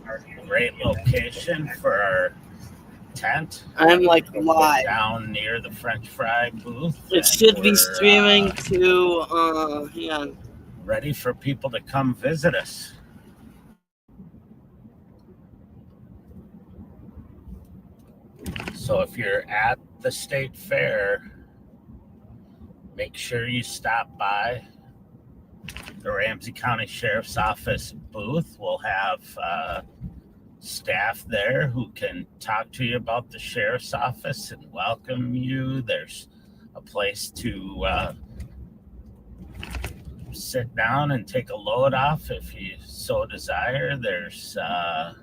a great location for our tent. I'm like live. Down near the French fry booth. It should be streaming to, hang on. Ready for people to come visit us. So if you're at the state fair, make sure you stop by the Ramsey County Sheriff's Office booth. We'll have staff there who can talk to you about the Sheriff's Office and welcome you. There's a place to sit down and take a load off if you so desire. There's I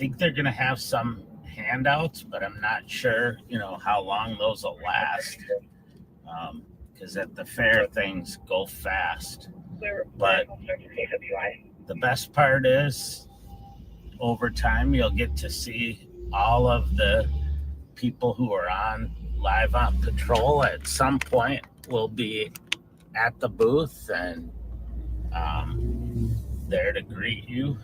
think they're going to have some handouts, but I'm not sure, how long those will last. Because at the fair, things go fast. But the best part is, over time, you'll get to see all of the people who are live on patrol. At some point, will be at the booth and there to greet you.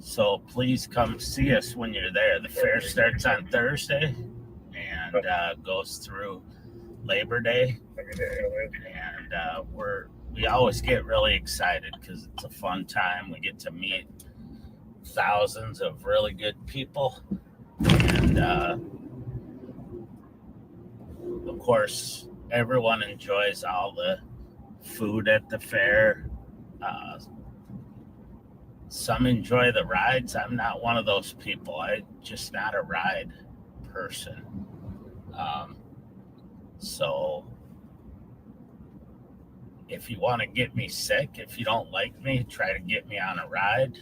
So please come see us when you're there. The fair starts on Thursday and goes through Labor Day. And we always get really excited because it's a fun time. We get to meet thousands of really good people. And of course, everyone enjoys all the food at the fair. Some enjoy the rides. I'm not one of those people. I'm just not a ride person. So if you want to get me sick, if you don't like me, try to get me on a ride.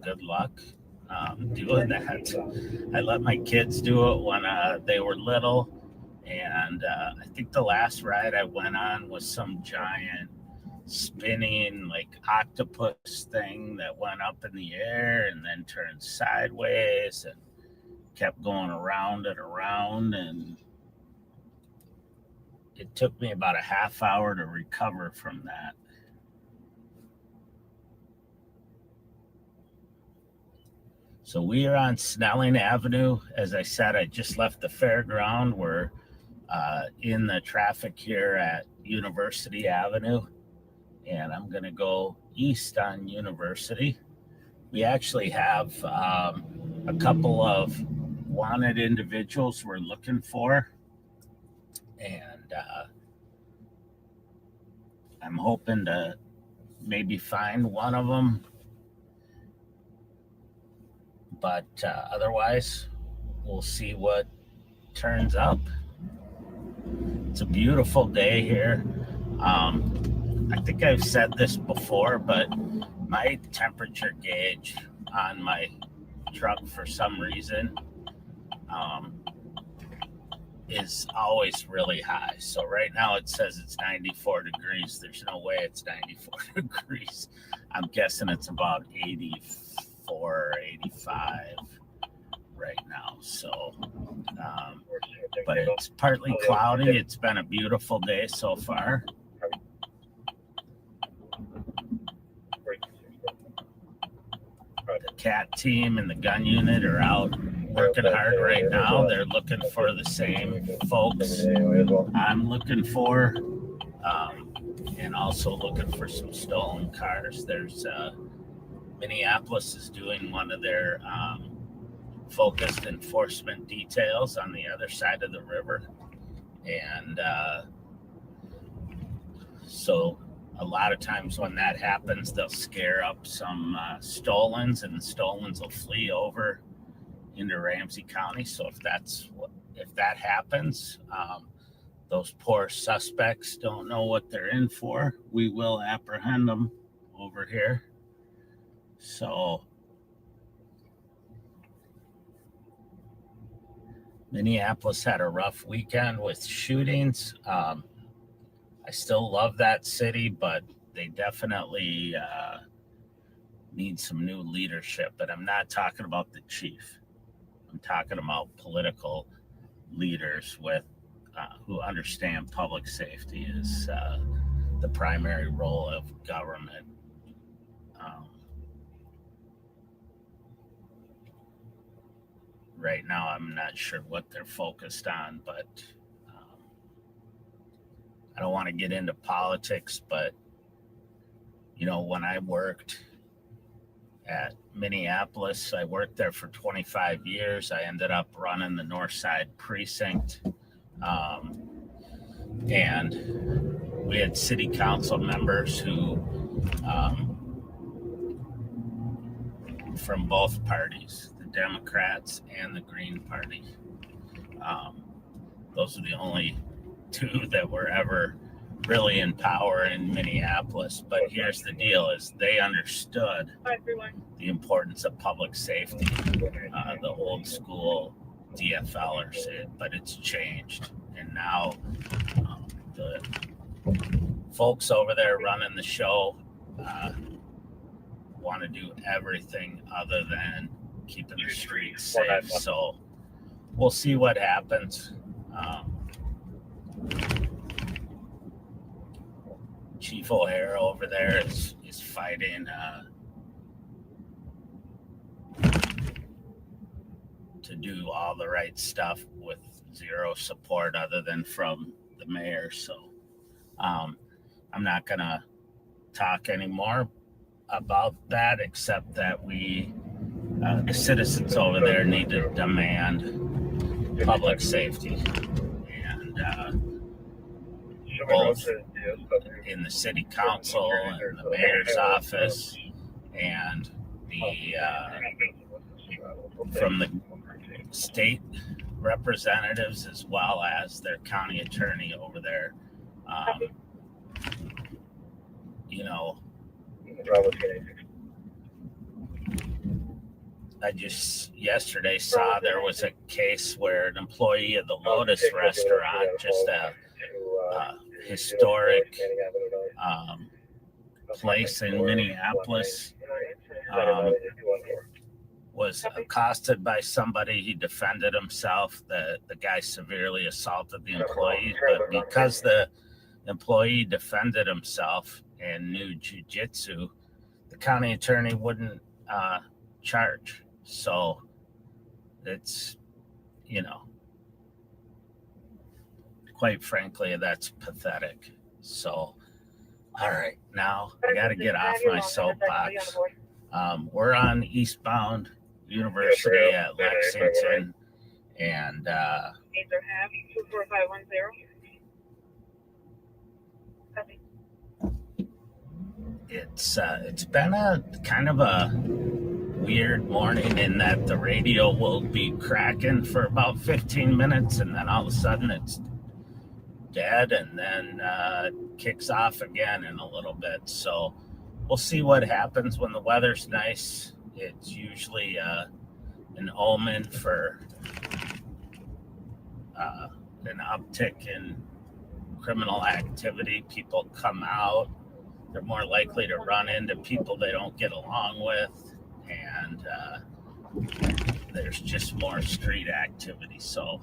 Good luck doing that. I let my kids do it when they were little. And I think the last ride I went on was some giant spinning octopus thing that went up in the air and then turned sideways and kept going around and around, and it took me about a half hour to recover from that. So we are on Snelling Avenue. As I said, I just left the fairground. We're in the traffic here at University Avenue. And I'm going to go east on University. We actually have a couple of wanted individuals we're looking for. And I'm hoping to maybe find one of them. But otherwise, we'll see what turns up. It's a beautiful day here. I think I've said this before, but my temperature gauge on my truck for some reason is always really high. So right now it says it's 94 degrees. There's no way it's 94 degrees. I'm guessing it's about 84, 85 right now. So, but it's partly cloudy. It's been a beautiful day so far. The CAT team and the gun unit are out working hard right now. They're looking for the same folks I'm looking for, and also looking for some stolen cars. There's Minneapolis is doing one of their focused enforcement details on the other side of the river, and so a lot of times when that happens, they'll scare up some stolens, and the stolens will flee over into Ramsey County. So if that happens, those poor suspects don't know what they're in for. We will apprehend them over here. So Minneapolis had a rough weekend with shootings. I still love that city, but they definitely need some new leadership. And I'm not talking about the chief. I'm talking about political leaders who understand public safety is the primary role of government. right now I'm not sure what they're focused on, but I don't want to get into politics, but when I worked at Minneapolis, I worked there for 25 years. I ended up running the North Side precinct. And we had city council members who, from both parties, the Democrats and the Green Party. Those are the only two that were ever really in power in Minneapolis. But here's the deal: is they understood the importance of public safety. The old school DFLers, but it's changed, and now the folks over there running the show want to do everything other than keeping the streets safe. So we'll see what happens. Chief O'Hara over there is fighting to do all the right stuff with zero support other than from the mayor. So I'm not going to talk anymore about that, except that the citizens over there need to demand public safety. And both in the city council and the mayor's office and from the state representatives, as well as their county attorney over there. I just yesterday saw there was a case where an employee of the Lotus restaurant, just a historic place in Minneapolis, was accosted by somebody. He defended himself. The guy severely assaulted the employee, but because the employee defended himself and knew jiu-jitsu, the county attorney wouldn't charge. So it's, quite frankly, that's pathetic. So, all right, now I got to get off my soapbox. We're on eastbound University at Lexington, and it's been a kind of a weird morning in that the radio will be cracking for about 15 minutes, and then all of a sudden it's dead, and then kicks off again in a little bit. So we'll see what happens when the weather's nice. It's usually an omen for an uptick in criminal activity. People come out. They're more likely to run into people they don't get along with. And there's just more street activity. So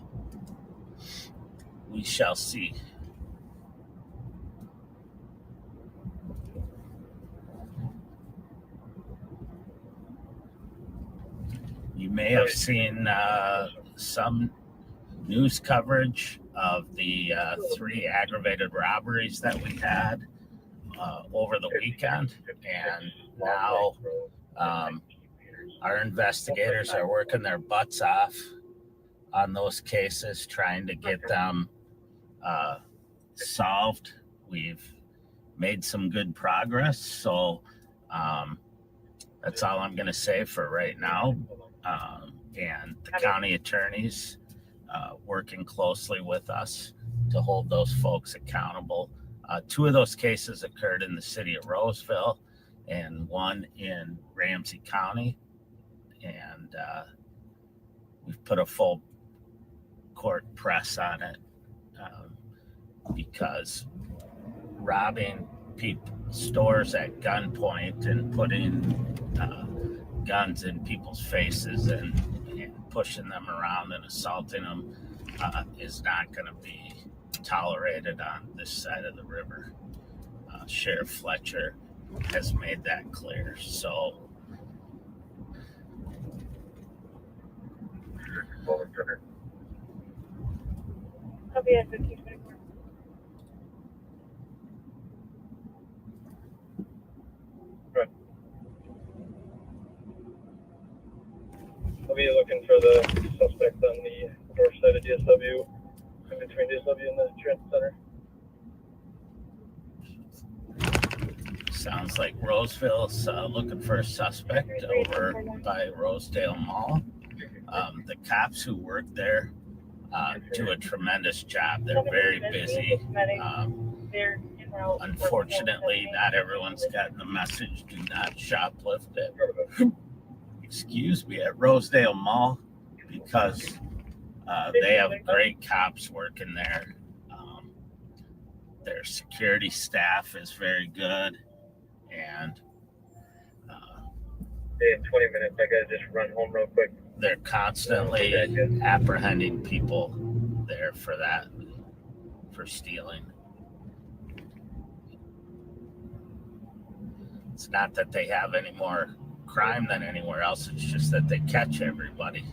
we shall see. You may have seen some news coverage of the 3 aggravated robberies that we had over the weekend. And now our investigators are working their butts off on those cases, trying to get them solved. We've made some good progress. So that's all I'm going to say for right now. And the county attorneys working closely with us to hold those folks accountable. 2 of those cases occurred in the city of Roseville and 1 in Ramsey County. And we've put a full court press on it because robbing stores at gunpoint and putting guns in people's faces and pushing them around and assaulting them is not going to be tolerated on this side of the river. Sheriff Fletcher has made that clear. So Copy at 1524. Good. I'll be looking for the suspect on the north side of DSW, in between DSW and the transit center. Sounds like Roseville's looking for a suspect over by Rosedale Mall. The cops who work there do a tremendous job. They're very busy. Unfortunately, not everyone's gotten the message. Do not shoplift at Rosedale Mall, because they have great cops working there. Their security staff is very good, and in 20 minutes, I gotta just run home real quick. They're constantly apprehending people there for stealing. It's not that they have any more crime than anywhere else. It's just that they catch everybody.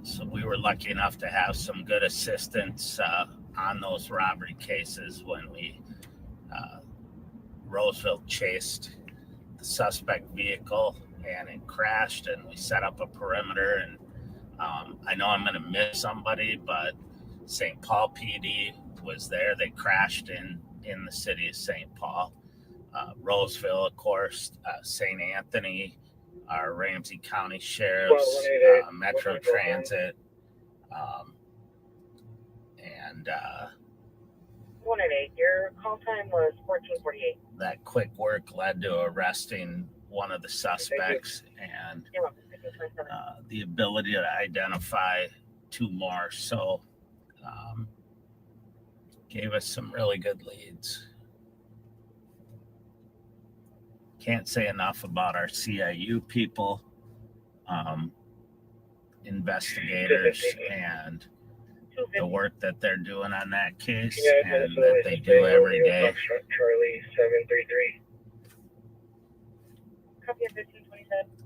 So we were lucky enough to have some good assistance on those robbery cases when Roseville chased the suspect vehicle and it crashed, and we set up a perimeter. And I know I'm going to miss somebody, but St. Paul PD was there. They crashed in the city of St. Paul. Roseville, of course, St. Anthony, our Ramsey County Sheriff's, Metro Transit, and 188. Your call time was 1448. that quick work led to arresting one of the suspects, and the ability to identify two more. So gave us some really good leads. Can't say enough about our CIU people, investigators, and the work that they're doing on that case and that they do every day. Charlie 733. Copy at 1527.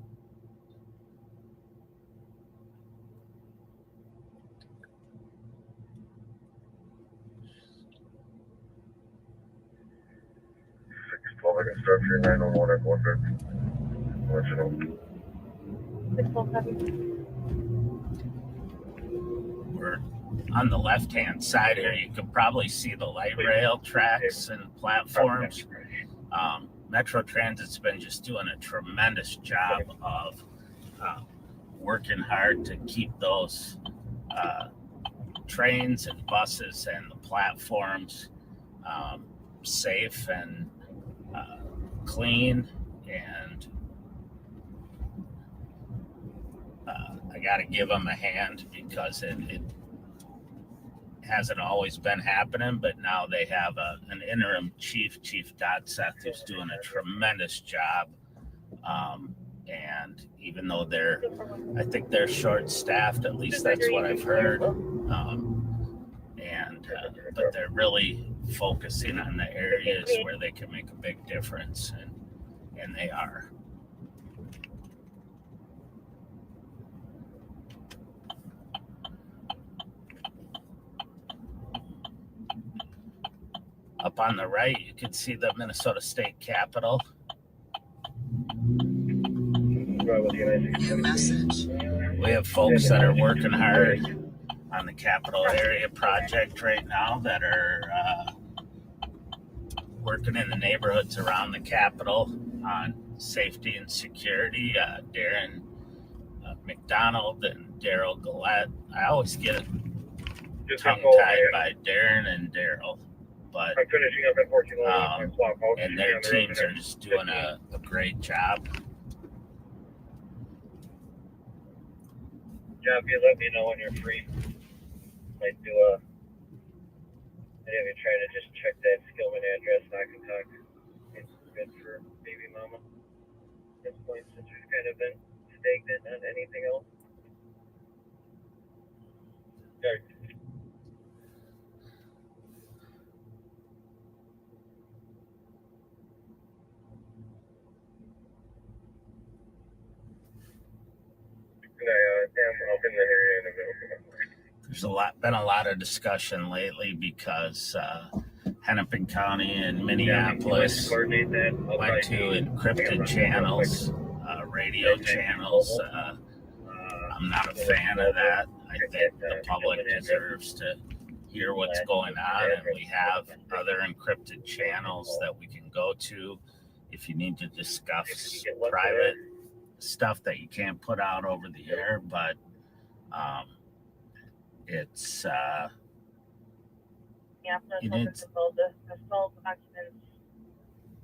Structure 901 at 100. Original. 612 copy. We're on the left-hand side here. You can probably see the light rail tracks and platforms. Metro Transit's been just doing a tremendous job of working hard to keep those trains and buses and the platforms safe and clean. And I got to give them a hand, because it hasn't always been happening, but now they have an interim chief, Chief Dodseth, who's doing a tremendous job. And even though I think they're short-staffed, at least that's what I've heard. But they're really focusing on the areas where they can make a big difference, and they are. Up on the right, you can see the Minnesota State Capitol. We have folks that are working hard on the Capitol area project right now that are working in the neighborhoods around the Capitol on safety and security. Darren McDonald and Daryl Gillette. I always get tongue-tied by Darren and Daryl, but I'm finishing up at 14. and their teams are just doing a great job. Yeah, if you let me know when you're free, might do And if you're trying to just check that Skillman address, I can talk. It's good for baby mama at this point since we've kind of been stagnant on anything else. Sorry. I'll be in the area in a minute. There's been a lot of discussion lately because Hennepin County and Minneapolis went to encrypted channels, radio channels. I'm not a fan of that. I think the public deserves to hear what's going on, and we have other encrypted channels that we can go to if you need to discuss private stuff that you can't put out over the air. But it's you need the assault occupants.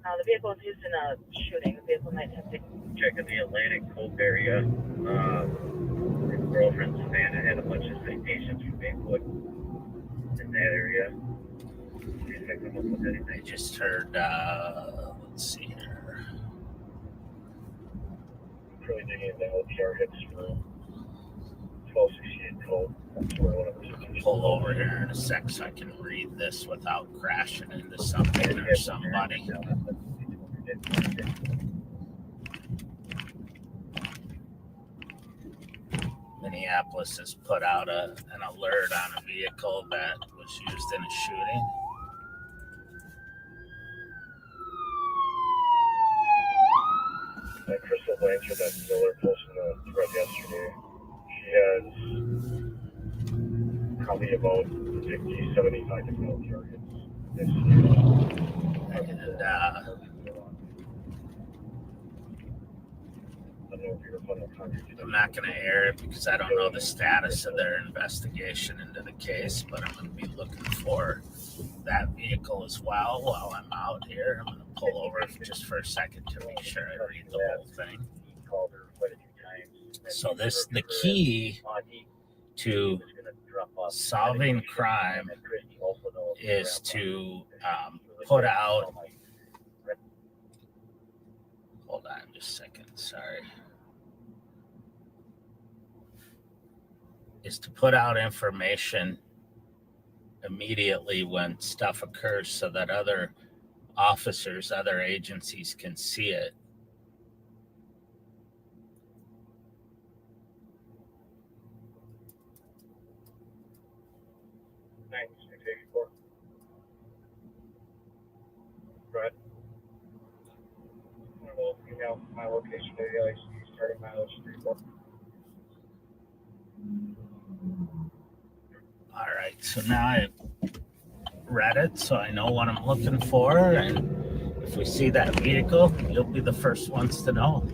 The vehicle was used in a shooting. The vehicle might have been checking the Atlantic Coast area. His girlfriend Savannah had a bunch of citations for being put in that area. I just heard, let's see here. Really digging into LPR hits for 1268 code. Pull over here in a sec so I can read this without crashing into something or somebody. Minneapolis has put out an alert on a vehicle that was used in a shooting. Crystal Blanchard, that Miller posted a thread yesterday. She has probably about 50, 75 different targets this year. And I'm not going to air it because I don't know the status of their investigation into the case, but I'm going to be looking for that vehicle as well while I'm out here. I'm going to pull over just for a second to make sure I read the whole thing. So the key to solving crime is to put out, hold on just a second, sorry, is to put out information immediately when stuff occurs so that other officers, other agencies can see it. Right. Well, you know, my location maybe I see starting mileage 34. All right, so now I've read it, so I know what I'm looking for, and if we see that vehicle, you'll be the first ones to know.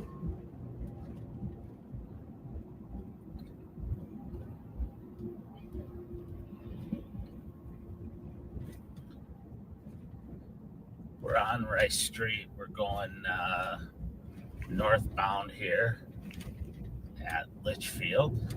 We're on Rice Street. We're going northbound here at Litchfield.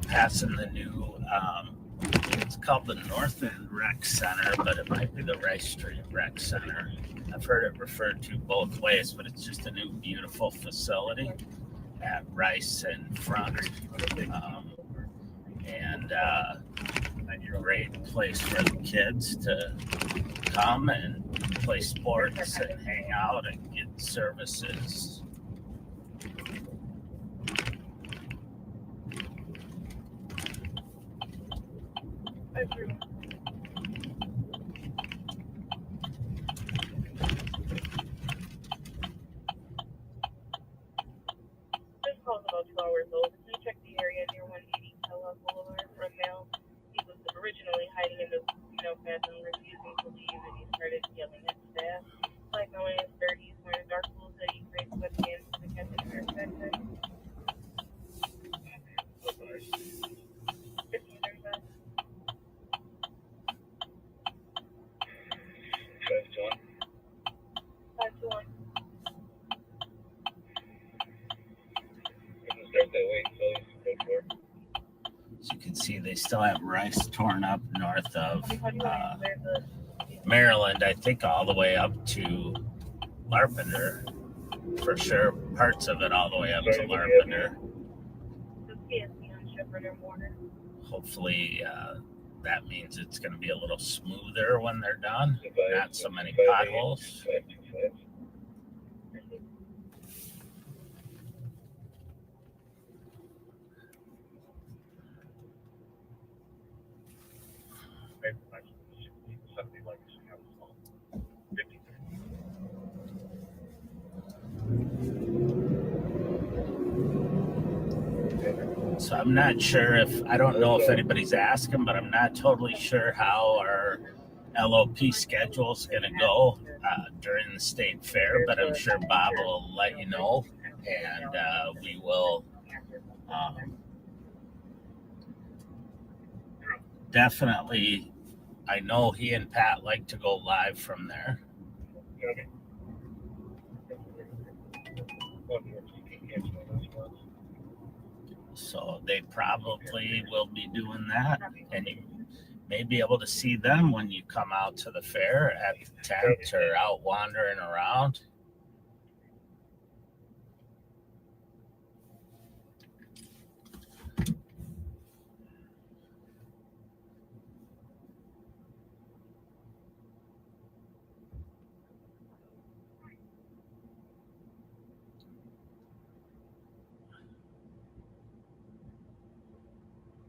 Passing the new, it's called the North End Rec Center, but it might be the Rice Street Rec Center. I've heard it referred to both ways, but it's just a new, beautiful facility at Rice and Front. And a great place for the kids to come and play sports and hang out and get services. This call's about 2 hours old. Can you check the area near 180? Ella Boulevard for a male. He was originally hiding in the bathroom, refusing to leave, and he started yelling at staff. Like no in his 30s, wearing dark blue hoodie, gray sweatpants, and a Captain America backpack. 1535. 521. Start that way, so As you can see, they still have rice torn up north of How do you want to clear the Maryland, I think all the way up to Larpenter. For sure, parts of it all the way up to Larpenter. PSC on Shepherd or Warner? Hopefully, that means it's going to be a little smoother when they're done. Not so many potholes. 525. Something like 50. So I'm not sure I don't know if anybody's asking, but I'm not totally sure how our LOP schedule is going to go during the state fair, but I'm sure Bob will let you know, and we will definitely. I know he and Pat like to go live from there. Okay. So they probably will be doing that, and you may be able to see them when you come out to the fair at the tent or out wandering around.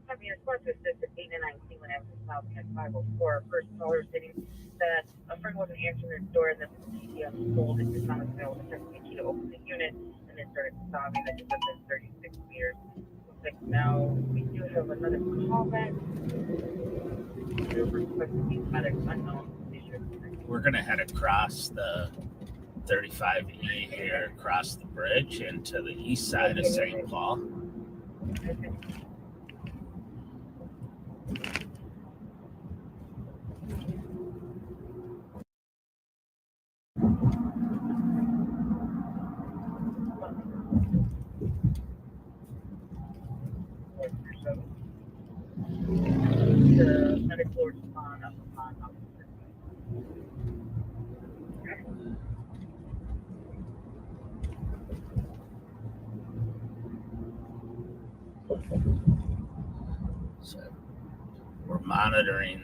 I mean, it's plus it's 8 and 19 when after South at 504. First caller stating that a friend wasn't answering her door and that the CDM sold it to Thomas Mill and took the key to open the unit and then started sobbing that it was in 36 meters. Looks like now we do have another callback. We're going to head across the 35E here, across the bridge into the east side of St. Paul. The medical response up upon officer. So we're monitoring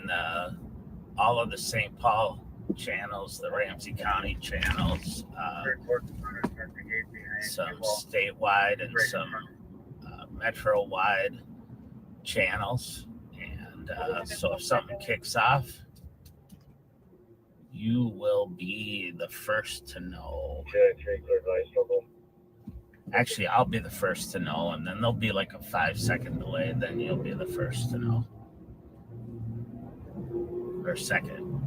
all of the St. Paul channels, the Ramsey County channels, some statewide and some metro-wide channels. And so if something kicks off, you will be the first to know. Actually, I'll be the first to know, and then there'll be like a 5-second delay, then you'll be the first to know. Or second.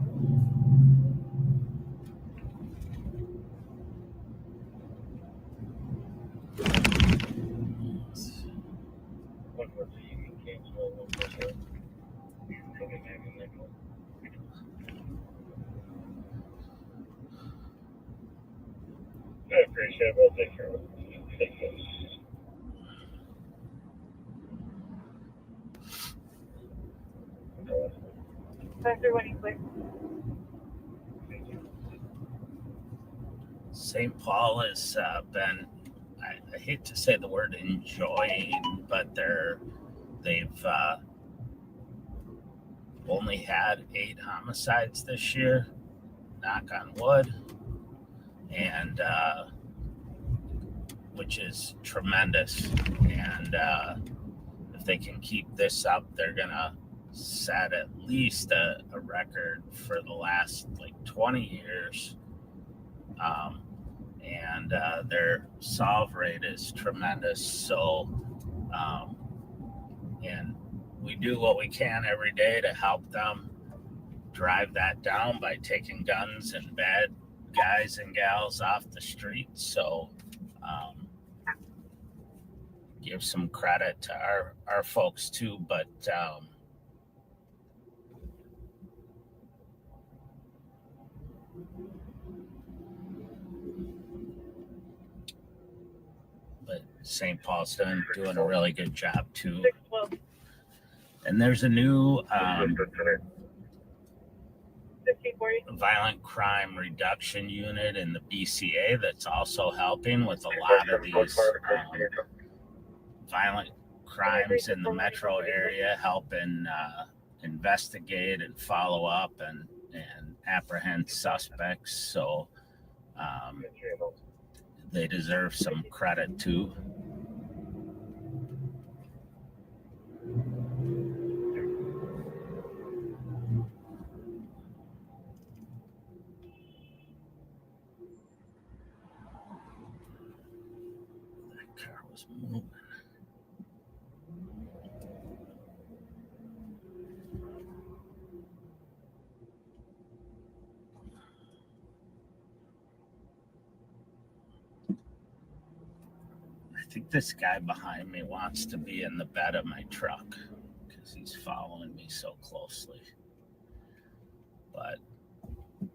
I appreciate it. We'll take care of it. Factor when you click. St. Paul has been, I hate to say the word enjoying, but they've only had 8 homicides this year, knock on wood, and which is tremendous. And if they can keep this up, they're gonna set at least a record for the last like 20 years. And their solve rate is tremendous. So And we do what we can every day to help them drive that down by taking guns and bad guys and gals off the street. So give some credit to our folks too, but St. Paul's doing a really good job too. 612. And there's a new 1540. violent crime reduction unit in the BCA that's also helping with a lot of these violent crimes in the metro area, helping investigate and follow up and apprehend suspects. So they deserve some credit too. That car was moving. I think this guy behind me wants to be in the bed of my truck because he's following me so closely. But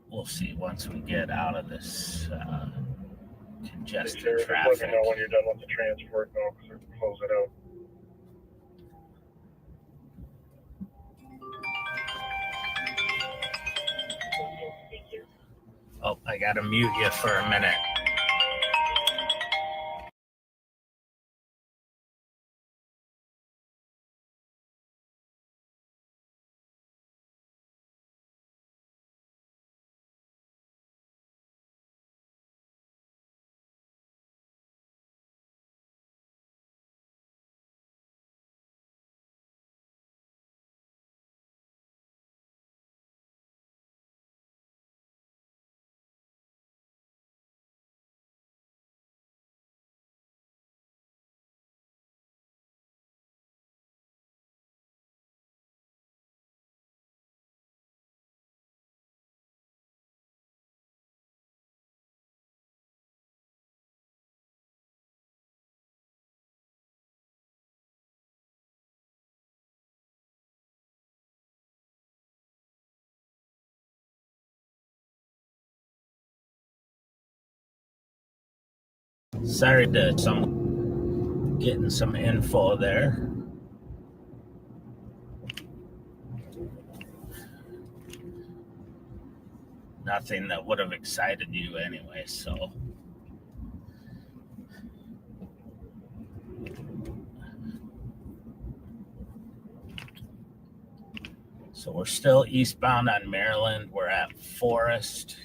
we'll see once we get out of this congested traffic. Let me know when you're done with the transport, though, because we'll close it out. Thank you. Oh, I gotta mute you for a minute. Sorry to getting some info there. Nothing that would have excited you anyway, so. So we're still eastbound on Maryland. We're at Forest.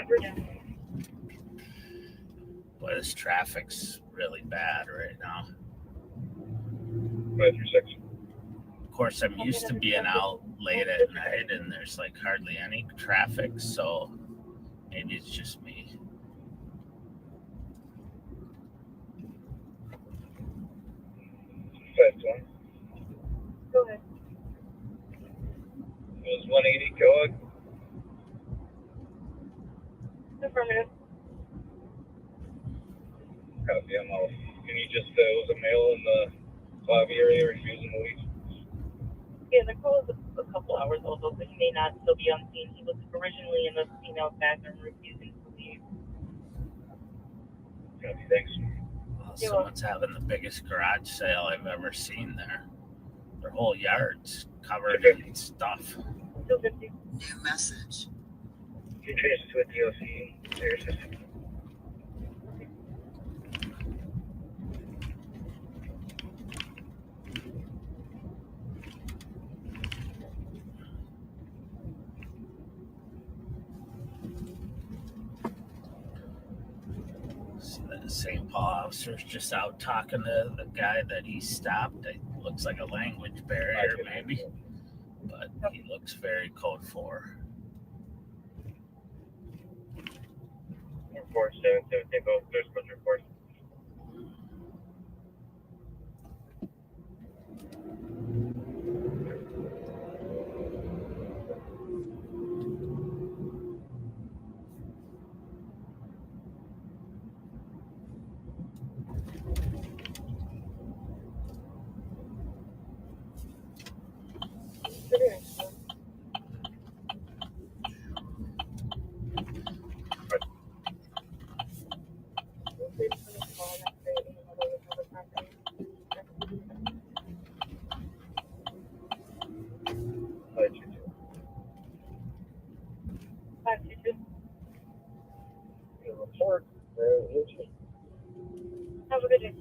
We're done. Boy, this traffic's really bad right now. 536. Of course, I'm used to being out late at night and there's like hardly any traffic, so maybe it's just me. Go ahead. It was 180 Kellogg. Affirmative. Copy, I'm off. Can you just, was a male in the lobby area refusing to leave? Yeah, the call is a couple hours old, so he may not still be on scene. He was originally in the female bathroom refusing to leave. Copy, thanks. Well, someone's having the biggest garage sale I've ever seen there. Their whole yard's covered in stuff. 250. New message. You changed to a DOC to your system. So the St. Paul officer's just out talking to the guy that he stopped. It looks like a language barrier, maybe, but he looks very code 4. 4717, both there's much report. Report. Have a good day.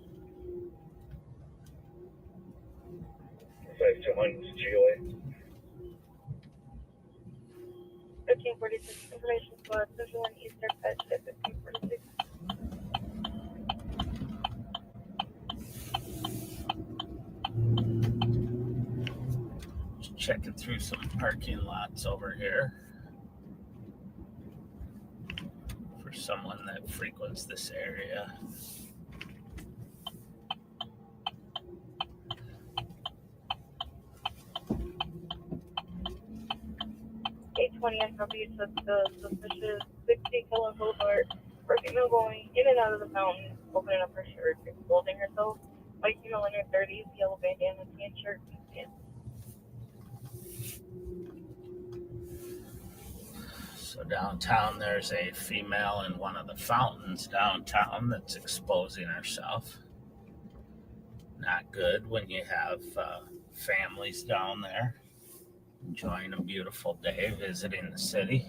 5200 is GOA. 1546 information for Central and Eastern Fed at 1546. Just checking through some parking lots over here for someone that frequents this area. 820 SRB says the suspicious 60 Killer Boulevard for a female going in and out of the fountain, opening up her shirt, exposing herself. White female in her 30s, yellow bandana, tan shirt, and pants. So downtown, there's a female in one of the fountains downtown that's exposing herself. Not good when you have families down there enjoying a beautiful day, visiting the city.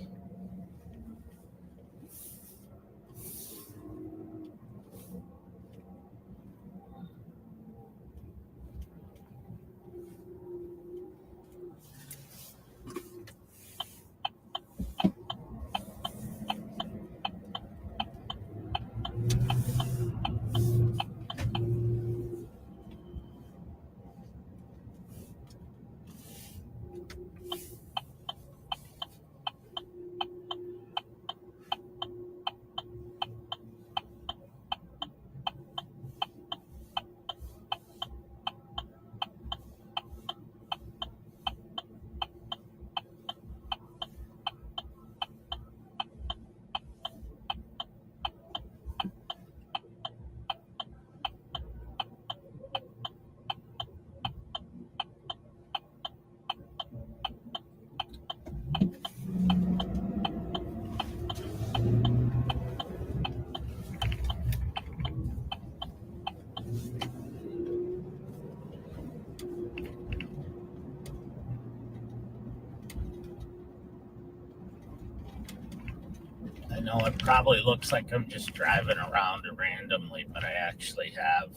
I know it probably looks like I'm just driving around randomly, but I actually have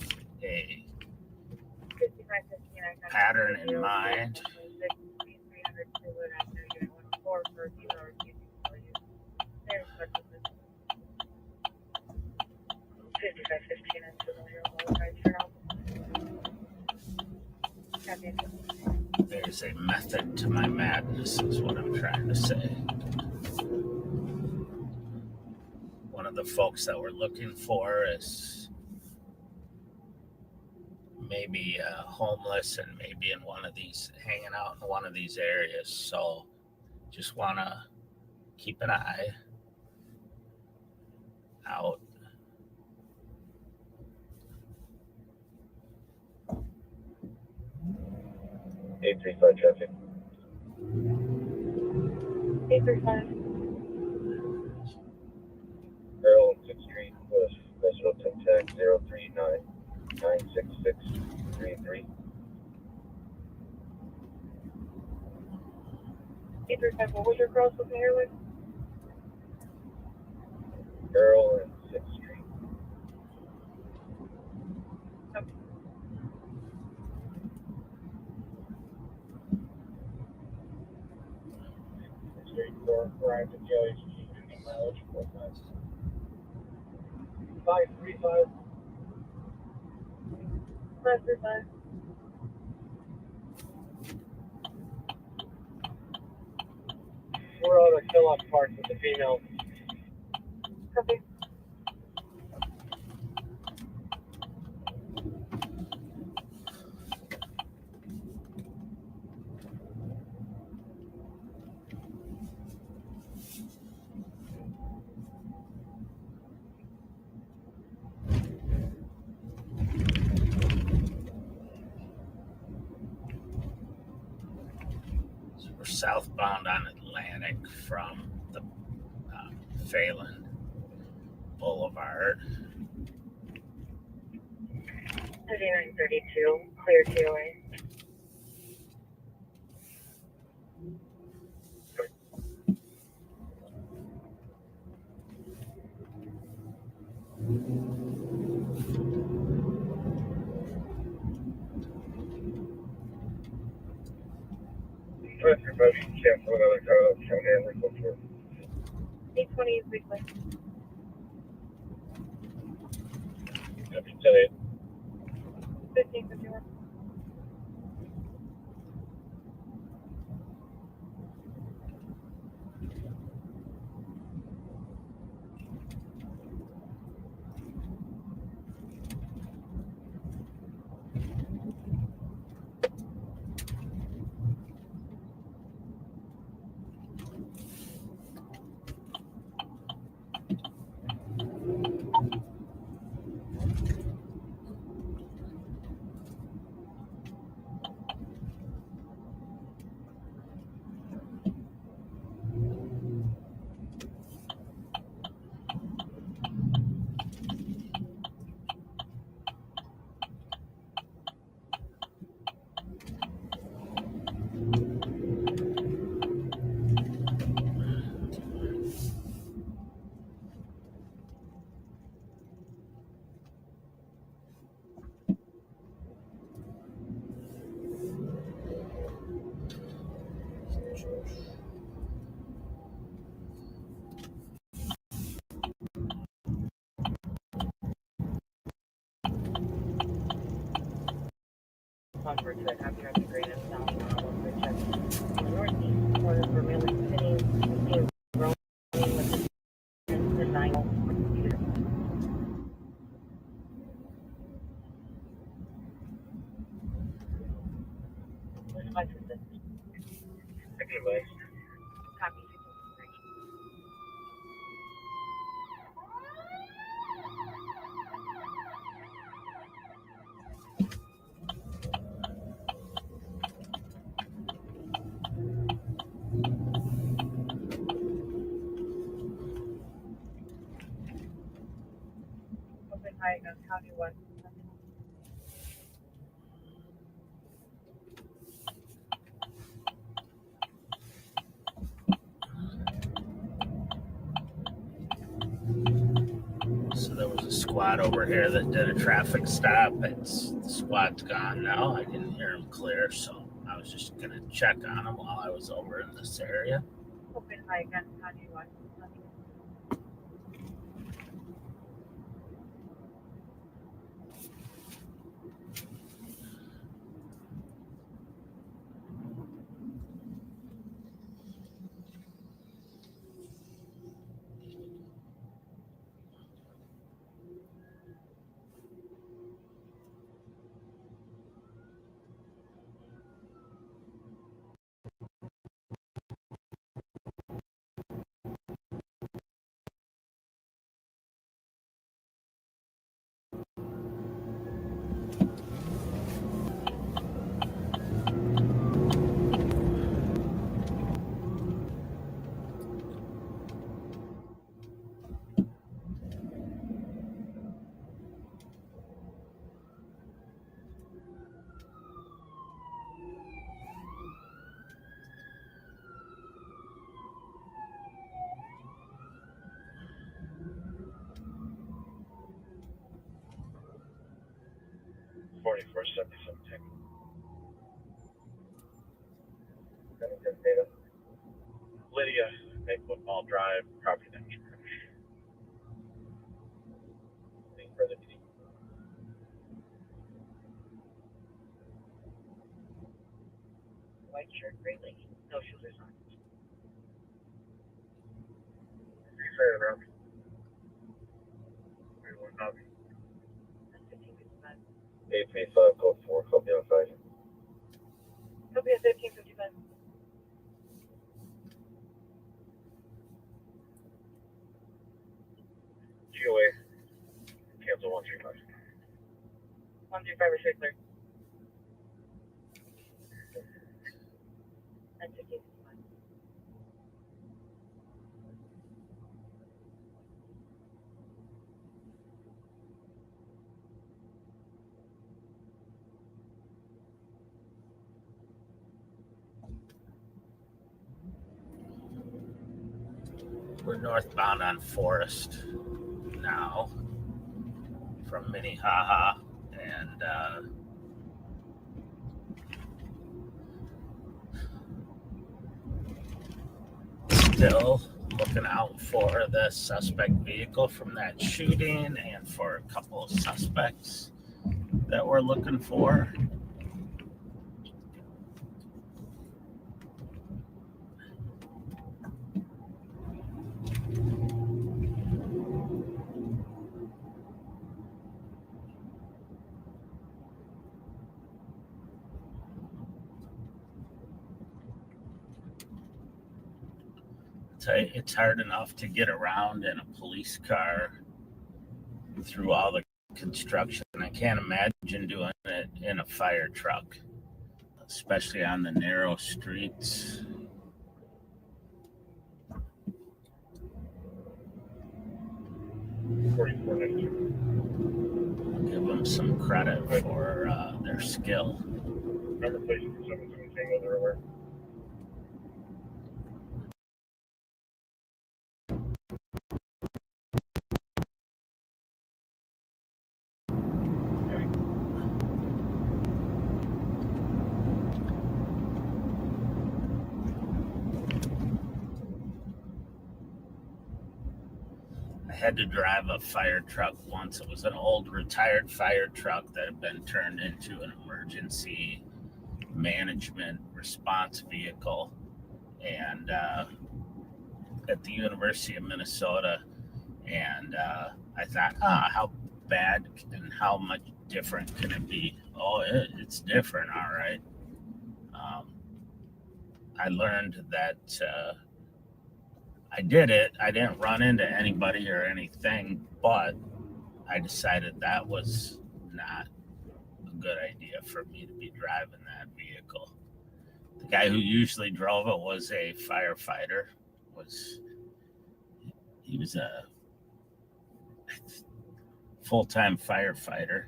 a 5559 pattern in mind. 300 for a few hours. There's 5515 and familiar right now. There's a method to my madness, is what I'm trying to say. One of the folks that we're looking for is maybe homeless and maybe in one of these, hanging out in one of these areas. So just want to keep an eye out. Eight 35 traffic. 835. Earl on 6th Street with National Contact 039 96633. 835, what was your girl's looking here with? Girl and 6th Street. Okay. Street 4, Ryan to Joey's, 50 mileage, 4 miles. 535. 535. We're out of Kellogg Park with the female. Copy. So we're southbound on Atlantic from the Phelan Boulevard. 3932, clear TOA. Everybody, careful with other cars, shout handling before. 820 is weekly. Copy 10-8. 1551. Onward to happy on the green and south on the check. In the northeast corner of Vermilion City, we see a growing with the 9 computer. What device is this? Second device. Copy. Open high on County 1. So there was a squad over here that did a traffic stop. The squad's gone now. I didn't hear him clear, so I was just gonna check on him while I was over in this area. Open high on County 1. 4470 data. Lydia, Maple Mall Drive, property damage. Any further details? White shirt, gray leggings, no shoes or socks. Fair enough. 31 copy. That's 1555. 835 code 4, copy on 5. Copy at 1355. GOA, cancel 135. 135 or straight clear. That's 1555. We're northbound on Forest now from Minnehaha, and still looking out for the suspect vehicle from that shooting and for a couple of suspects that we're looking for. It's hard enough to get around in a police car through all the construction. I can't imagine doing it in a fire truck, especially on the narrow streets. Give them some credit for their skill. Remember placing for 717 whether or I had to drive a fire truck once. It was an old retired fire truck that had been turned into an emergency management response vehicle. And at the University of Minnesota. And I thought, how bad and how much different can it be? Oh, it's different, all right. I learned that I did it. I didn't run into anybody or anything, but I decided that was not a good idea for me to be driving that vehicle. The guy who usually drove it was a firefighter. He was a full-time firefighter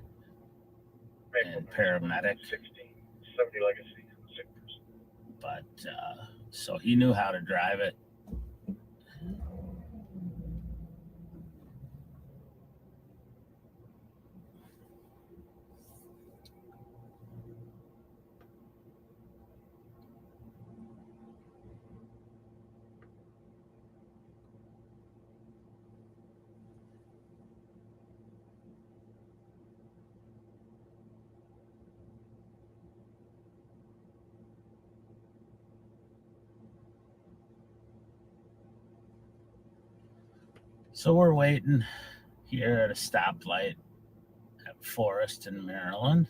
and paramedic. 1670 Legacy. But so he knew how to drive it. So we're waiting here at a stoplight at Forest in Maryland.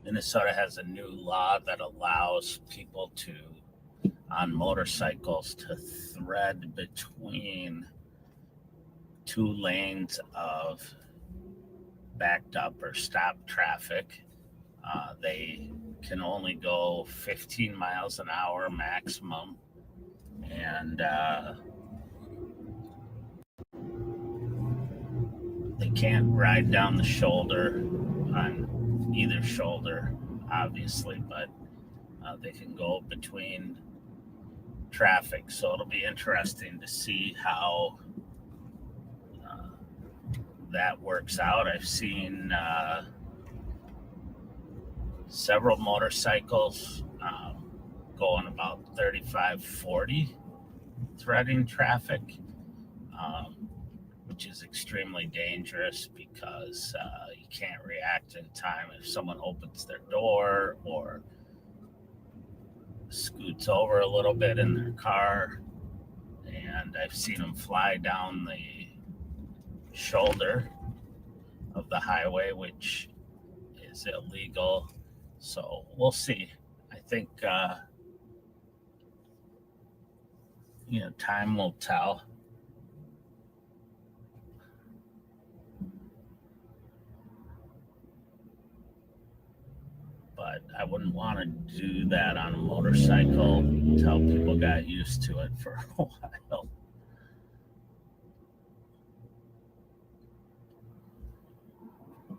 Minnesota has a new law that allows people on motorcycles to thread between two lanes of backed up or stopped traffic. They can only go 15 miles an hour maximum, and they can't ride down the shoulder on either shoulder, obviously, but they can go between traffic. So it'll be interesting to see how that works out. I've seen several motorcycles going about 35, 40 threading traffic, which is extremely dangerous because you can't react in time if someone opens their door or scoots over a little bit in their car. And I've seen them fly down the shoulder of the highway, which is illegal. So we'll see. I think time will tell. But I wouldn't want to do that on a motorcycle until people got used to it for a while.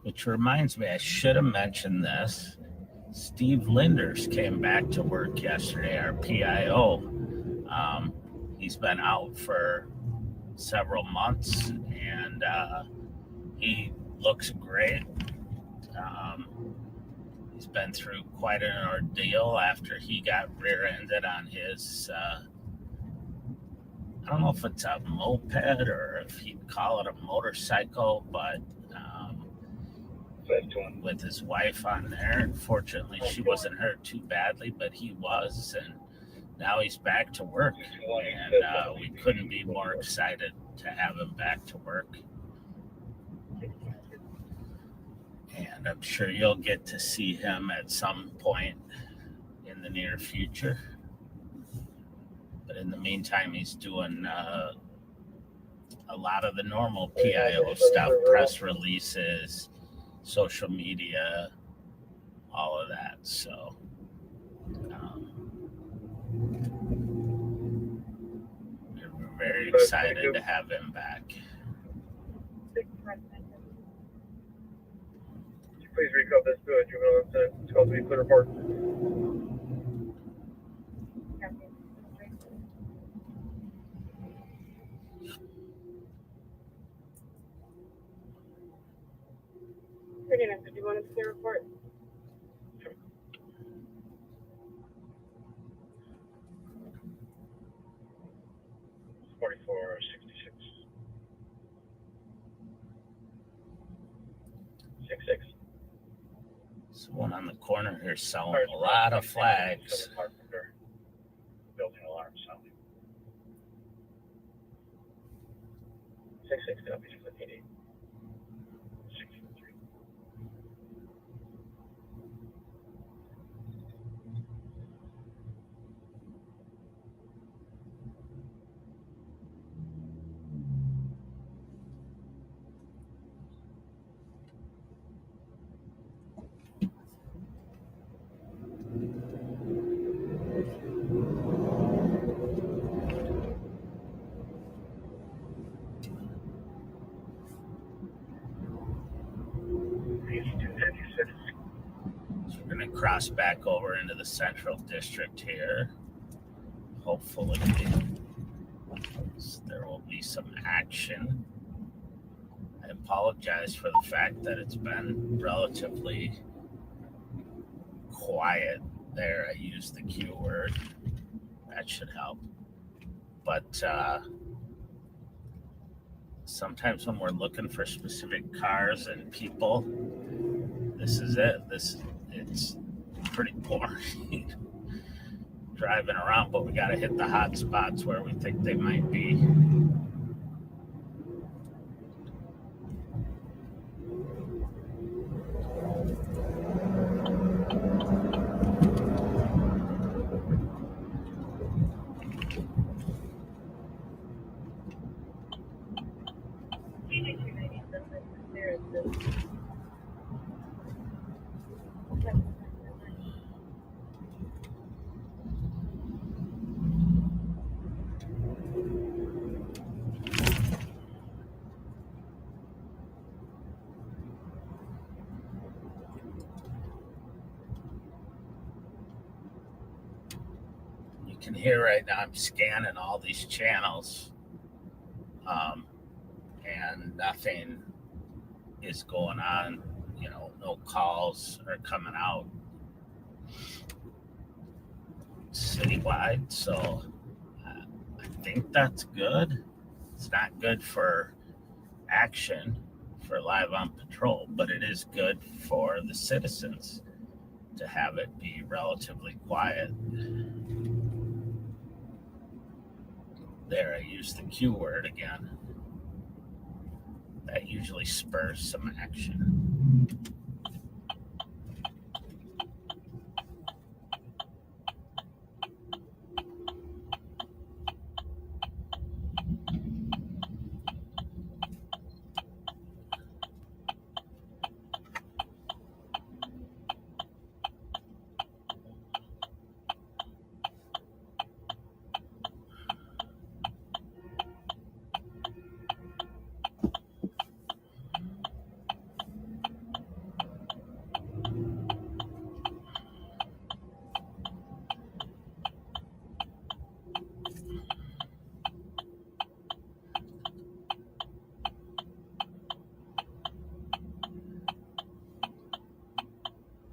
Which reminds me, I should have mentioned this. Steve Linders came back to work yesterday, our PIO. He's been out for several months, and he looks great. He's been through quite an ordeal after he got rear-ended on his, I don't know if it's a moped or if he'd call it a motorcycle, but with his wife on there. Unfortunately, she wasn't hurt too badly, but he was, and now he's back to work, and we couldn't be more excited to have him back to work. And I'm sure you'll get to see him at some point in the near future. But in the meantime, he's doing a lot of the normal PIO stuff, press releases, social media, all of that. So we're very excited to have him back. Please recall this to a juvenile incident. It's called to be clear report. Ferdinand, did you want to clear report? Sure. 4466. 66. Someone on the corner here selling a lot of flags. Building alarm sounding. 66 copies for the PD. 643. So we're going to cross back over into the Central District here. Hopefully there will be some action. I apologize for the fact that it's been relatively quiet there. I used the Q word. That should help. But sometimes when we're looking for specific cars and people, this is it. It's pretty boring driving around, but we got to hit the hot spots where we think they might be. You can hear right now I'm scanning all these channels, and nothing is going on. No calls are coming out citywide, so I think that's good. It's not good for action for Live on Patrol, but it is good for the citizens to have it be relatively quiet. There, I used the Q word again. That usually spurs some action.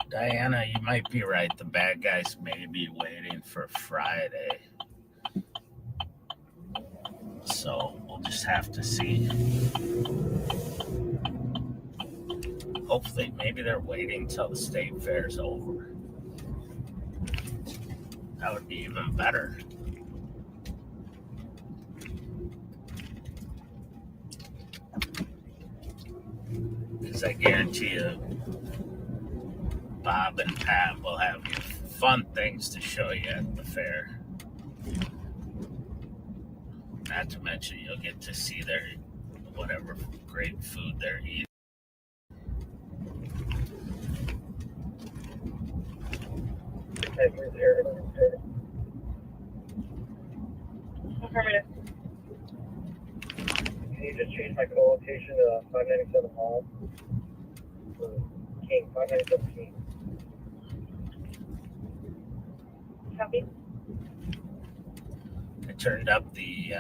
Diana, you might be right. The bad guys may be waiting for Friday. So we'll just have to see. Hopefully, maybe they're waiting till the state fair's over. That would be even better. Because I guarantee you, Bob and Pat will have fun things to show you at the fair. Not to mention, you'll get to see their whatever great food they're eating. Affirmative. Can you just change my co-location to 597 Hall? King, 597 King. Copy. I turned up the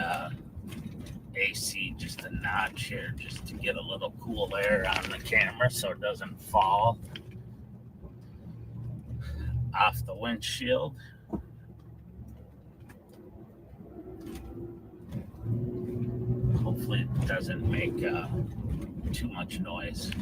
AC just a notch here, just to get a little cool air on the camera so it doesn't fall off the windshield. Hopefully it doesn't make too much noise.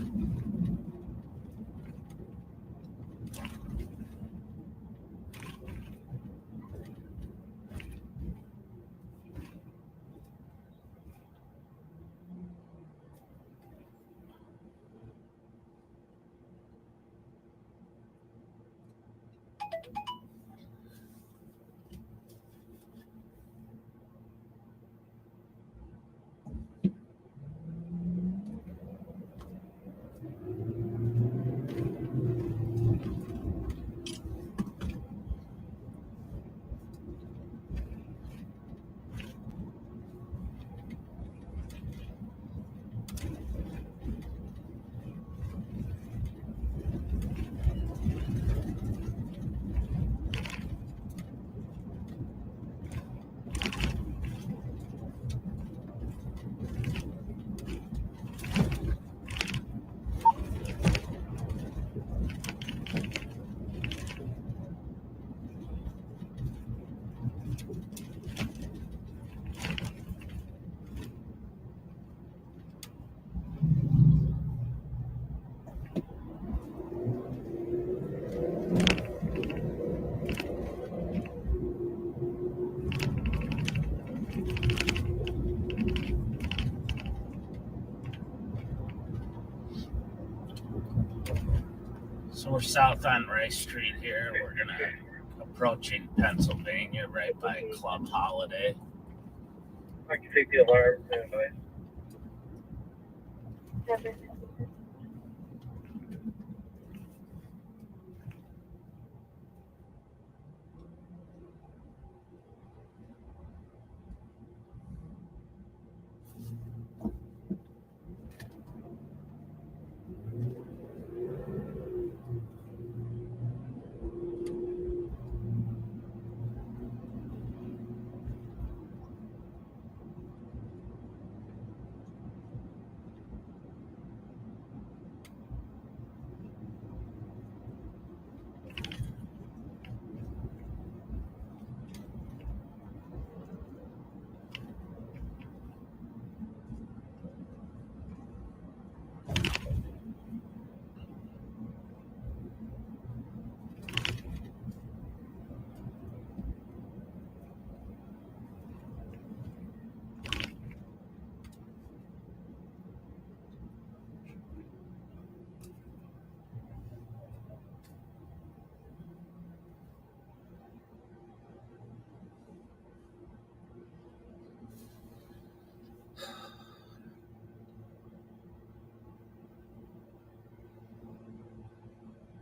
So we're south on Rice Street here. We're approaching Pennsylvania right by Club Holiday. I can take the alarm.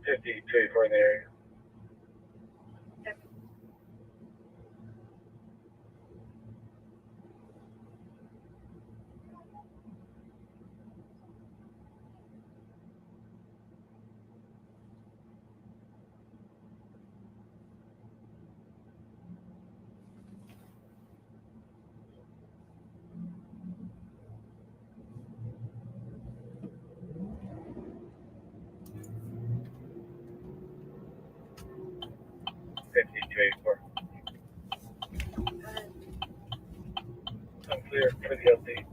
50-24 in the area. I'm clear for the update.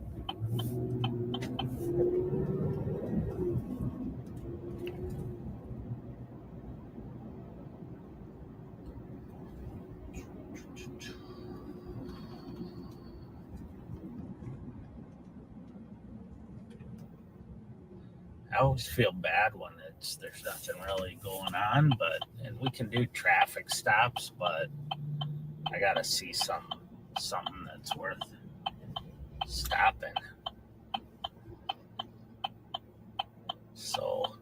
I always feel bad when there's nothing really going on, and we can do traffic stops, but I gotta see something that's worth stopping. So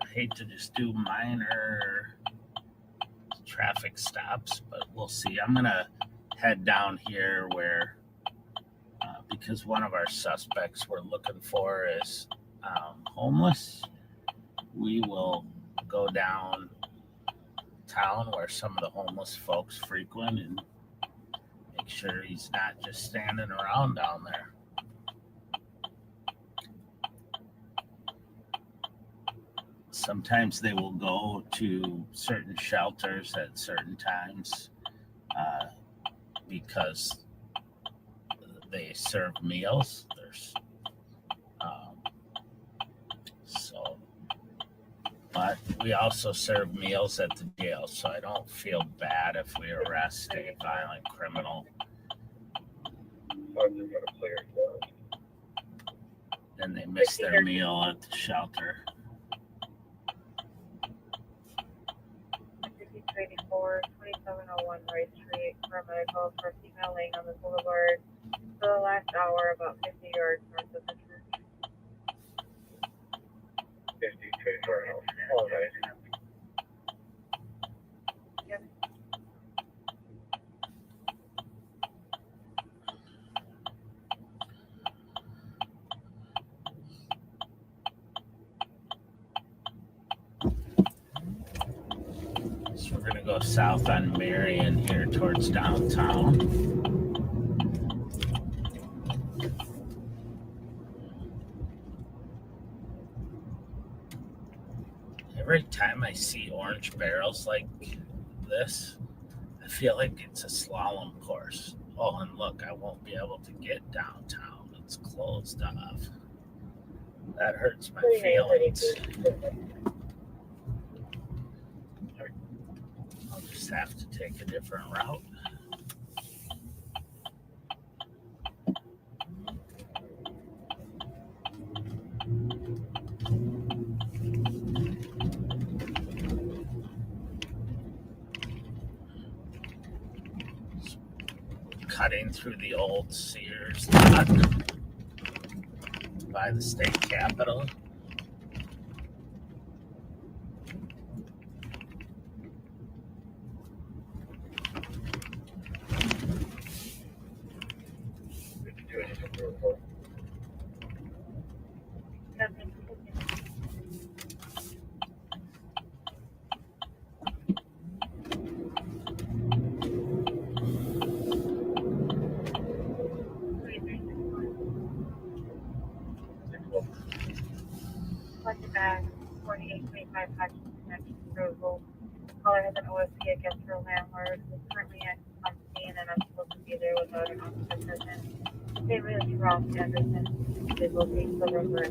I hate to just do minor traffic stops, but we'll see. I'm gonna head down here where because one of our suspects we're looking for is homeless. We will go down town where some of the homeless folks frequent and make sure he's not just standing around down there. Sometimes they will go to certain shelters at certain times because they serve meals. But we also serve meals at the jail, so I don't feel bad if we arrest a violent criminal. I'm just gonna clear it down. And they miss their meal at the shelter. 5284, 2701 Rice Street, paramedical for female laying on the boulevard for the last hour, about 50 yards north of the church. 50-24 all night. Yep. So we're gonna go south on Marion here towards downtown. Every time I see orange barrels like this, I feel like it's a slalom course. Oh, and look, I won't be able to get downtown. It's closed off. That hurts my feelings. I'll just have to take a different route. Cutting through the old Sears lot by the state capitol. Collected back, 4825 Hutchins Connection approval. Caller has an OSP against her landlord, who is currently on scene and unable to be there without an officer present. David Ross Anderson is located the river.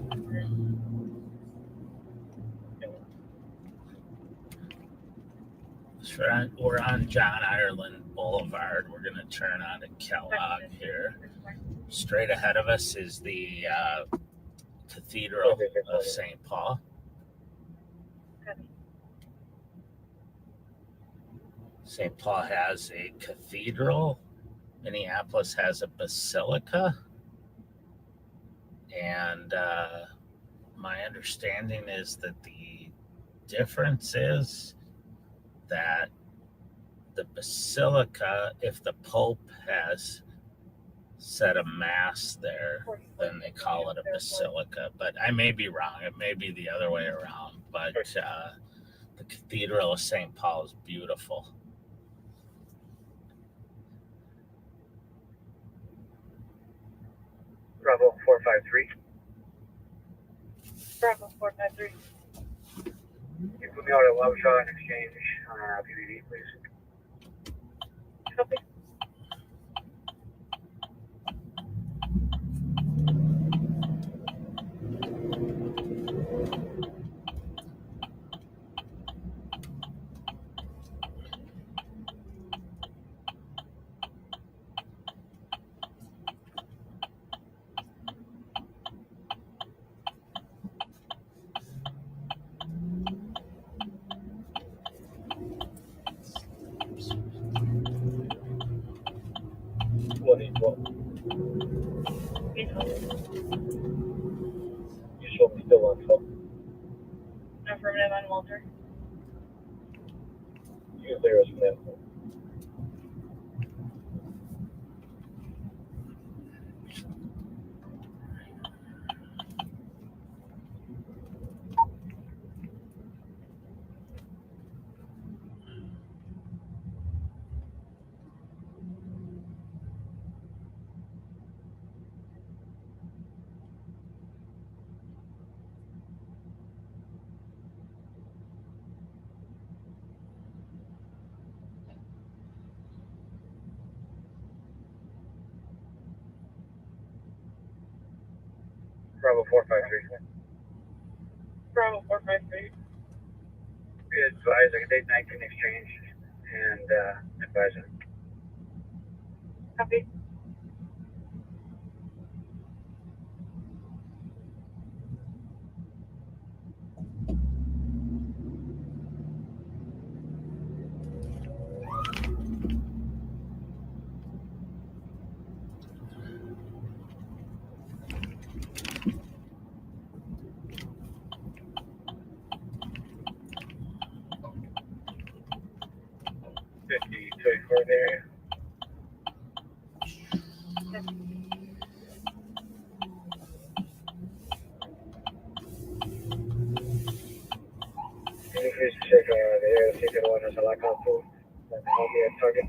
We're on John Ireland Boulevard. We're going to turn on to Kellogg here. Straight ahead of us is the Cathedral of St. Paul. St. Paul has a cathedral. Minneapolis has a basilica. And my understanding is that the difference is that the basilica, if the Pope has set a mass there, then they call it a basilica. But I may be wrong. It may be the other way around. But the Cathedral of St. Paul is beautiful. Bravo 453. Bravo 453. You put me out at Lovejaw and exchange PBV, please. Copy. What is what? You show me still on top. Affirmative on Walter. Use there as that. Bravo 453. Bravo 453. Be advised, I can take 19 exchange and advise it. Copy. For there. Can you please check the air second one as a lockout tool and help me at target?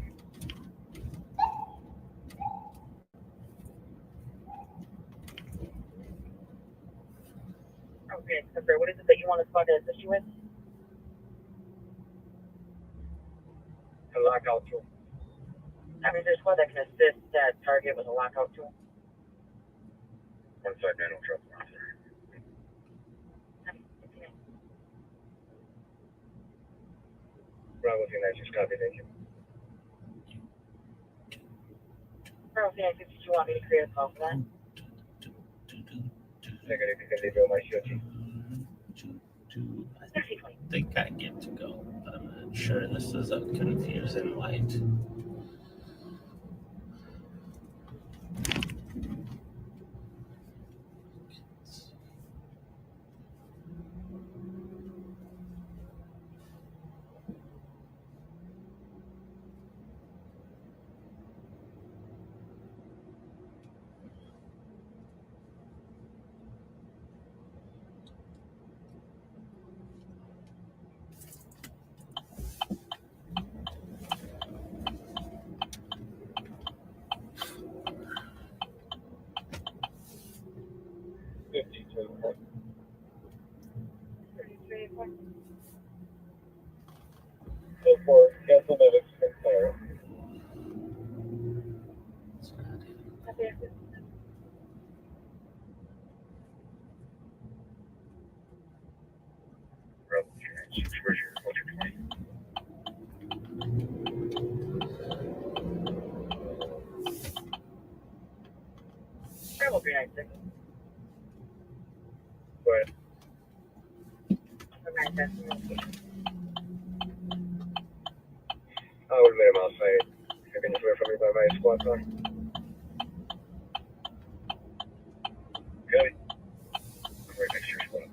Okay, September. What is it that you want to spot to assist you with? A lockout tool. I mean, there's one that can assist that target with a lockout tool. One side manual truck. Bravo, United, copy, thank you. Bravo, did you want me to create a call for that? Negative, you can leave your my COT. I think I get to go, but I'm not sure. This is a confusing light. So for cancel medics from Clara. Bravo, United, where's your 20? Bravo, 396. Go ahead. I will meet him outside. You can just wait for me by my squad car. Okay. I'm right next to your squad.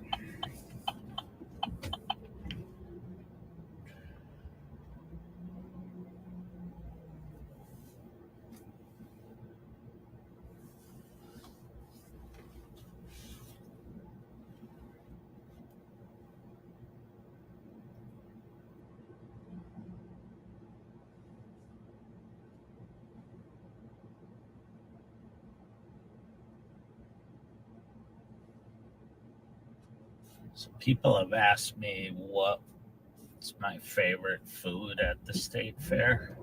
So people have asked me what's my favorite food at the state fair.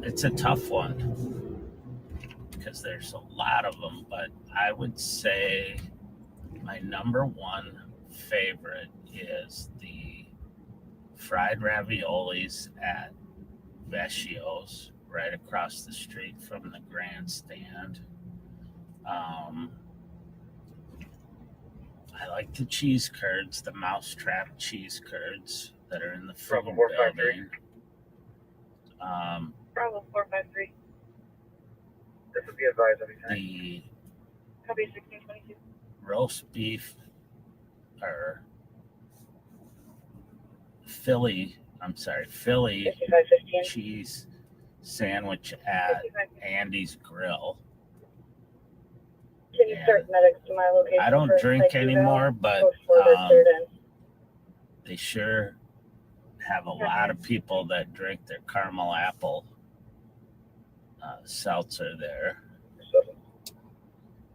It's a tough one because there's a lot of them, but I would say my number one favorite is the fried raviolis at Vecchio's right across the street from the grandstand. I like the cheese curds, the mousetrap cheese curds that are in the food Bravo 453. building. Bravo 453. This would be advised every time. The Copy 1622. roast beef or Philly 5515. cheese sandwich at 5515. Andy's Grill. Can you start medics to my location? I don't for drink site eval? anymore, but Code 4, they're cleared in. they sure have a lot of people that drink their caramel apple seltzer there.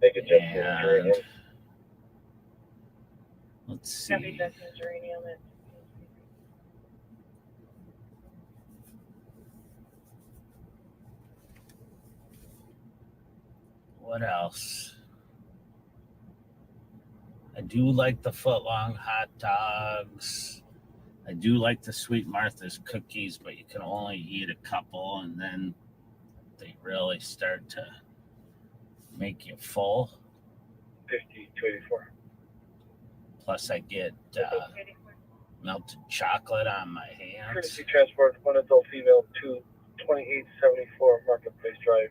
Make it just uranium. And let's Copy see. Justin's uranium at What else? I do like the footlong hot dogs. I do like the Sweet Martha's cookies, but you can only eat a couple and then they really start to make you full. 5284. Plus, I get 5284. melted chocolate on my hands. Courtesy transport, one adult female to 2874 Marketplace Drive.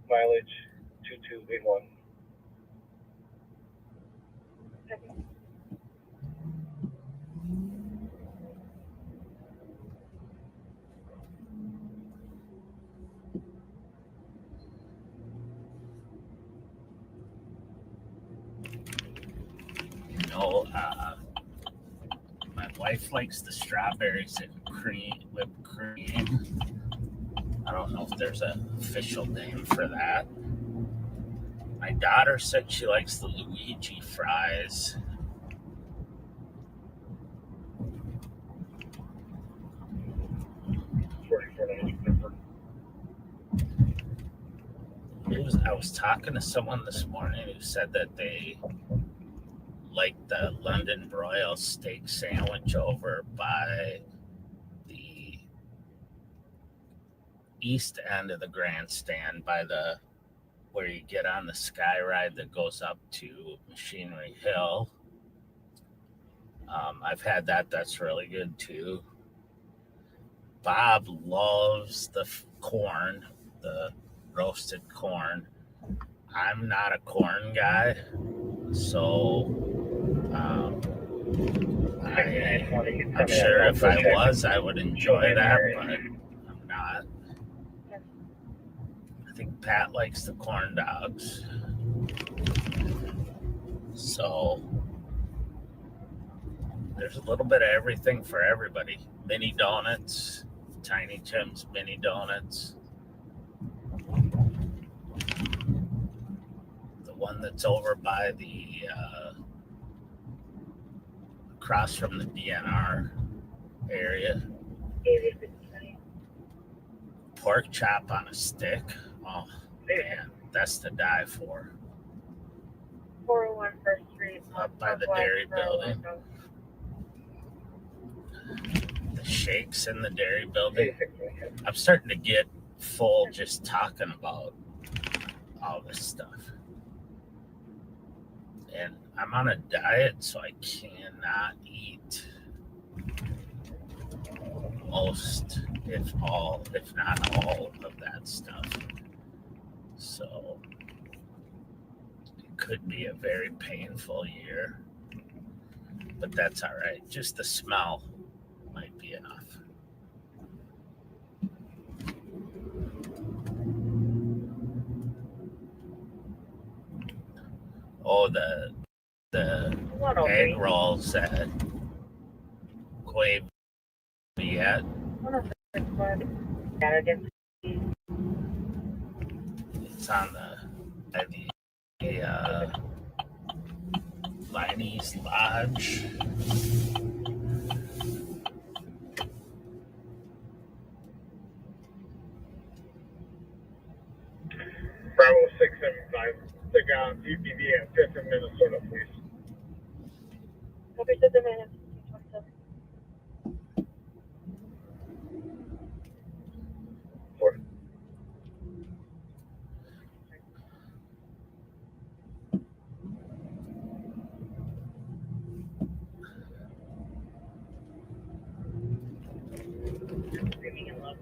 Mileage 2281. You know, my wife likes the strawberries and whipped cream. I don't know if there's an official name for that. My daughter said she likes the Luigi fries. I was talking to someone this morning who said that they like the London broil steak sandwich over by the east end of the grandstand by the where you get on the sky ride that goes up to Machinery Hill. I've had that. That's really good too. Bob loves the corn, the roasted corn. I'm not a corn guy, so I'm sure if I was, I would enjoy that, but I'm not. I think Pat likes the corn dogs. So there's a little bit of everything for everybody. Mini donuts, Tiny Tim's mini donuts. The one that's over by the across from the DNR area. Pork chop on a stick. Oh man, that's to die for. 401 First Street. Up by the dairy building. The shakes in the dairy building. I'm starting to get full just talking about all this stuff. And I'm on a diet, so I cannot eat most, if not all of that stuff. So it could be a very painful year, but that's all right. Just the smell might be enough. Oh, the egg rolls at Quaviet. It's on the Liney's Lodge. Bravo 675, SIGA UPV at 5th in Minnesota, please. Copy 5th in Minnesota, 27. 4. Screaming in love.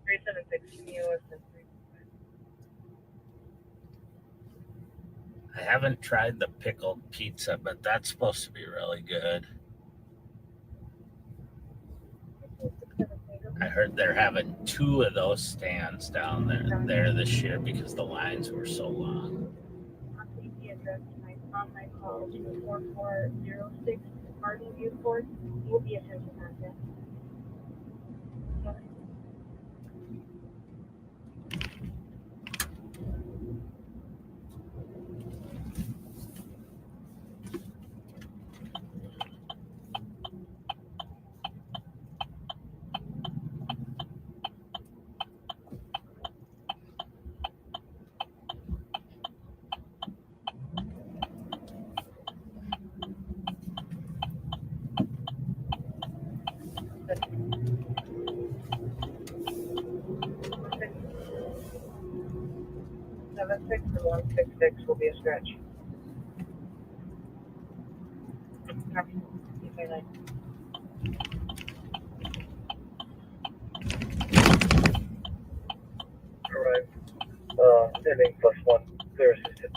Three seven six from US and 3. I haven't tried the pickled pizza, but that's supposed to be really good. I heard they're having 2 of those stands down there this year because the lines were so long. The address on my call 24406 Martin Viewport. You will be attending contact. Seven six or 166 will be a stretch. Copy. Okay, nice. Arrive. Ending +1. Clear assisted.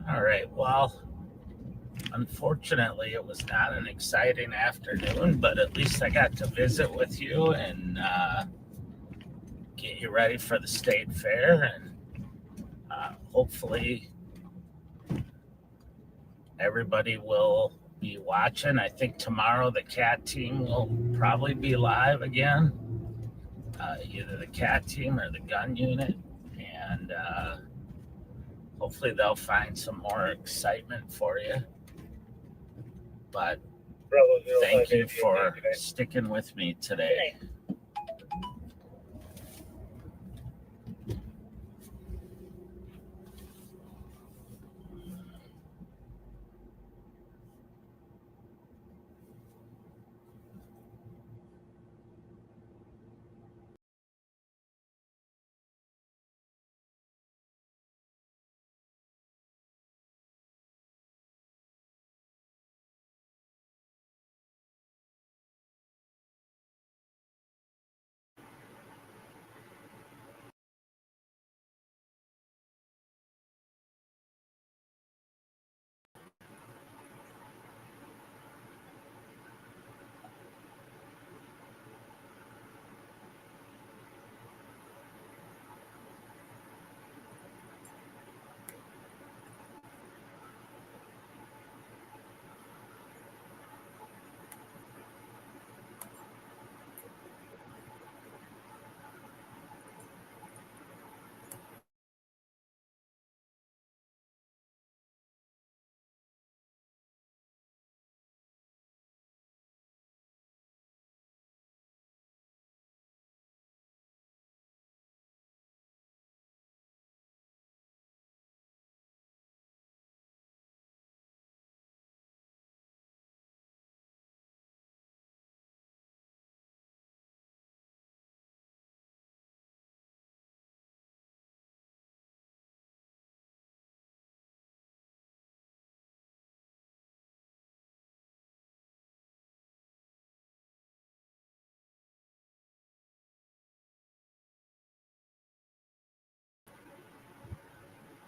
All right, well, unfortunately, it was not an exciting afternoon, but at least I got to visit with you and get you ready for the state fair. And hopefully, everybody will be watching. I think tomorrow the cat team will probably be live again, either the cat team or the gun unit. And hopefully, they'll find some more excitement for you. But Bravo 05 thank you APA for today. sticking with me today.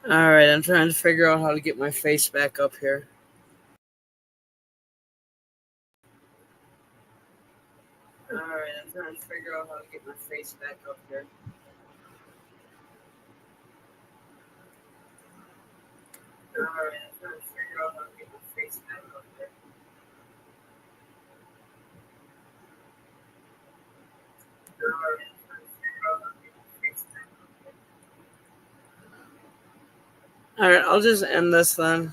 Alright, I'm trying to figure out how to get my face back up here. Alright, I'm trying to figure out how to get my face back up here. Alright, I'm trying to figure out how to get my face back up here. Alright, I'm trying to figure out how to get my face back up here. Alright, I'll just end this then.